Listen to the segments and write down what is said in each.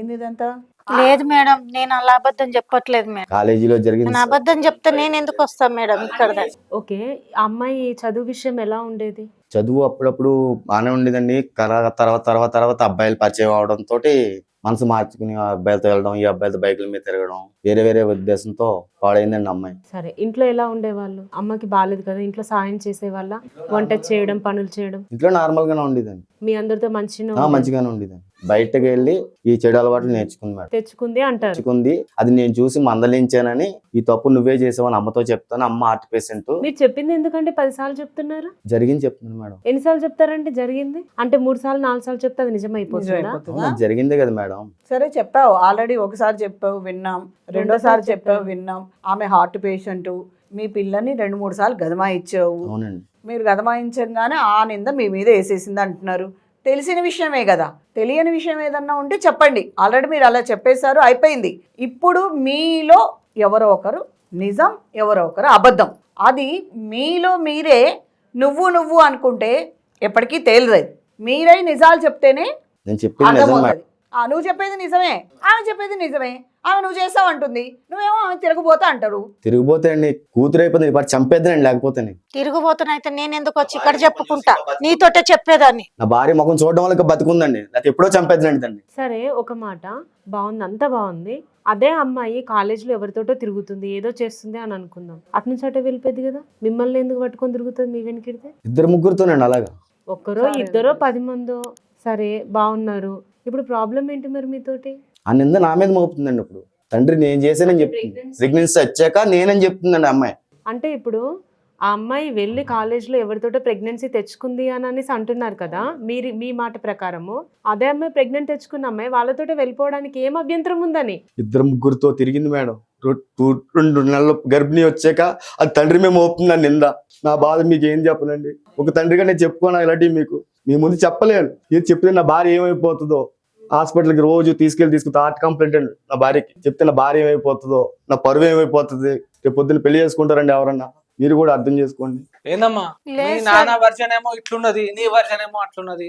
జరిగింది ఇదంతా? లేదు మేడం, నేను అలా అబద్ధం చెప్పట్లేదు మేడం. కాలేజీలో జరిగింది నేను అబద్ధం చెప్తే నేను ఎందుకు వస్తాను మేడం ఇక్కడ దాకా? ఓకే, ఆ అమ్మాయి చదువు విషయం ఎలా ఉండేది? చదువు అప్పుడప్పుడు బాగానే ఉండేదండి. తర్వాత అబ్బాయిలు పరిచయం అవడం తోటి మనసు మార్చుకుని ఆ అబ్బాయిలతో వెళ్ళడం, ఈ అబ్బాయిలతో బైకుల మీద తిరగడం, వేరే వేరే ఉద్దేశంతో పాడైందండి అమ్మాయి. సరే, ఇంట్లో ఎలా ఉండేవాళ్ళు? అమ్మకి బాగాలేదు కదా, ఇంట్లో సాయం చేసేవాళ్ళ? వంట చేయడం, పనులు చేయడం? ఇంట్లో నార్మల్ గానే ఉండేదండి. మీ అందరితో మంచిగా మంచిగానే ఉండేదండి. బయటకు వెళ్ళి ఈ చెడు అలవాట్లు నేర్చుకుంది మేడం. తెచ్చుకుంది అంటారు. తెచ్చుకుంది. అది నేను చూసి మందలించానని, ఈ తప్పు నువ్వే చేసావని అమ్మతో చెప్తాను. అమ్మ హార్ట్ పేషెంట్. మీరు చెప్పింది ఎందుకంటే 10 సార్లు చెప్తున్నారు? జరిగింది చెప్తుంది మేడం. ఎన్నిసార్లు చెప్తారంటే జరిగింది అంటే 3 సార్లు 4 సార్లు చెప్తే అది నిజమైపోతుందా? అవునా, జరిగిందే కదా మేడం. సరే చెప్పావు, ఆల్రెడీ ఒకసారి చెప్పావు విన్నాం, రెండోసారి చెప్పావు విన్నాం. ఆమె హార్ట్ పేషెంట్, మీ పిల్లని 2-3 సార్లు గదమాయించావు. అవునండి. మీరు గదమాయించగానే ఆ నింద మీ మీద వేసేసింది అంటున్నారు. తెలిసిన విషయమే కదా, తెలియని విషయం ఏదన్నా ఉంటే చెప్పండి. ఆల్రెడీ మీరు అలా చెప్పేశారు, అయిపోయింది. ఇప్పుడు మీలో ఎవరో ఒకరు నిజం, ఎవరో ఒకరు అబద్ధం. అది మీలో మీరే నువ్వు అనుకుంటే ఎప్పటికీ తేలదు. మీరై నిజాలు చెప్తేనే నేను చెప్పింది నిజం మేడం. అర్థమవుతుంది. నువ్వు చెప్పేది నిజమే, ఆమె చెప్పేది నిజమే. ఆమె నువ్వు చేస్తావు అంటుంది, నువ్వేమో ఆమె తిరగబోతా అంటారు. తిరిగిపోతే అండి కూతురు అయిపోతుంది, వాడు చంపేద్దానండి. లేకపోతే తిరుగుబోతున్నైతే నేను ఎందుకు వచ్చి ఇక్కడ చెప్పుకుంటా? నీతోటే చెప్పేదాన్ని. నా భార్య ముఖం చూడడం వల్ల బతుకుందండి, లేకపోతే ఎప్పుడో చంపేద్దానండి తండ్రి. సరే, ఒక మాట బాగుంది, అంతా బాగుంది. అదే అమ్మాయి కాలేజీలో ఎవరితోటో తిరుగుతుంది, ఏదో చేస్తుంది అని అనుకుందాం. అటు నుంచి అటే వెళ్ళిపోద్ది కదా, మిమ్మల్ని ఎందుకు పట్టుకొని తిరుగుతుంది మీ వెనకిడితే? 2-3తోనండి అలాగా. ఒక్కరో ఇద్దరో 10 మందో. సరే, బాగున్నారు. ఇప్పుడు ప్రాబ్లం ఏంటి మరి మీతోటి? ఆ నింద నా మీద మోపుతుందండి. ఇప్పుడు తండ్రి నేను చేశానని చెప్తుంది. ప్రెగ్నెన్సీ వచ్చాక నేనని చెప్తుందండి అమ్మాయి. అంటే ఇప్పుడు ఆ అమ్మాయి వెళ్ళి కాలేజ్లో ఎవరితోటో ప్రెగ్నెన్సీ తెచ్చుకుంది అని అనేసి అంటున్నారు కదా, మీ మాట ప్రకారము. అదే అమ్మాయి ప్రెగ్నెంట్ తెచ్చుకున్న అమ్మాయి వాళ్ళతోటే వెళ్ళిపోవడానికి ఏం అభ్యంతరం ఉందని? 2-3తో తిరిగింది మేడం. 2 నెలలు గర్భిణీ వచ్చాక అది తండ్రి మేము మోపుతుందండి నింద. నా బాధ మీకు ఏం చెప్పనండి. ఒక తండ్రిగా నేను చెప్పుకోను ఇలాంటివి మీకు మీ ముందు చెప్పలేను. ఇది చెప్తే నా భార్య ఏమైపోతుందో, హాస్పిటల్కి రోజు తీసుకుని హార్ట్ కంప్లైంట్ అండి నా భార్యకి. చెప్తే నా భార్య ఏమైపోతుందో, నా పరువు ఏమైపోతుంది. రేపు పొద్దున్న పెళ్లి చేసుకుంటారండి ఎవరన్నా, మీరు కూడా అర్థం చేసుకోండి. ఏందమ్మా నీ నాన్న వర్షన్ ఏమో ఇట్లున్నది, నీ వర్షన్ ఏమో అట్లున్నది.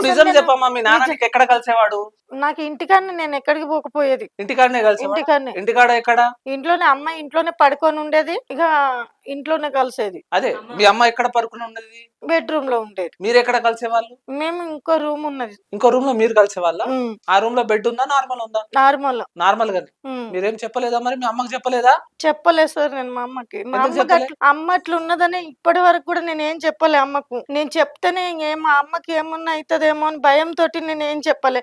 నిజం చెప్పమ్మా, మీ నాన్న నీకు ఎక్కడ కలిసేవాడు? నాకు ఇంటికాడనే, నేను ఎక్కడికి పోకపోయేది. ఇంటికాడనే కలిసేవాడు. ఇంటికాడ ఎక్కడ? ఇంట్లోనే, అమ్మాయి ఇంట్లోనే పడుకొని ఉండేది, ఇక ఇంట్లోనే కలిసేది. అదే మీ అమ్మ ఎక్కడ పడుకుని ఉండేది? బెడ్రూమ్ లో ఉండేది. మీరు ఎక్కడ కలిసేవాళ్ళు? మేము ఇంకో రూమ్ ఉన్నది. ఇంకో రూమ్ లో మీరు కలిసేవాళ్ళ? ఆ రూమ్ లో బెడ్ ఉందా, నార్మల్ ఉందా? నార్మల్. నార్మల్ గానే. మీరేం చెప్పలేదా మరి? మీ అమ్మకి చెప్పలేదా? చెప్పలేదు సార్ నేను మా అమ్మకి. మా అమ్మ అట్లా ఉన్నదని ఇప్పటి వరకు కూడా నేను ఏం చెప్పలే అమ్మకు. నేను చెప్తేనే మా అమ్మకి ఏమన్నా అవుతుందేమో అని భయంతో నేను ఏం చెప్పలే.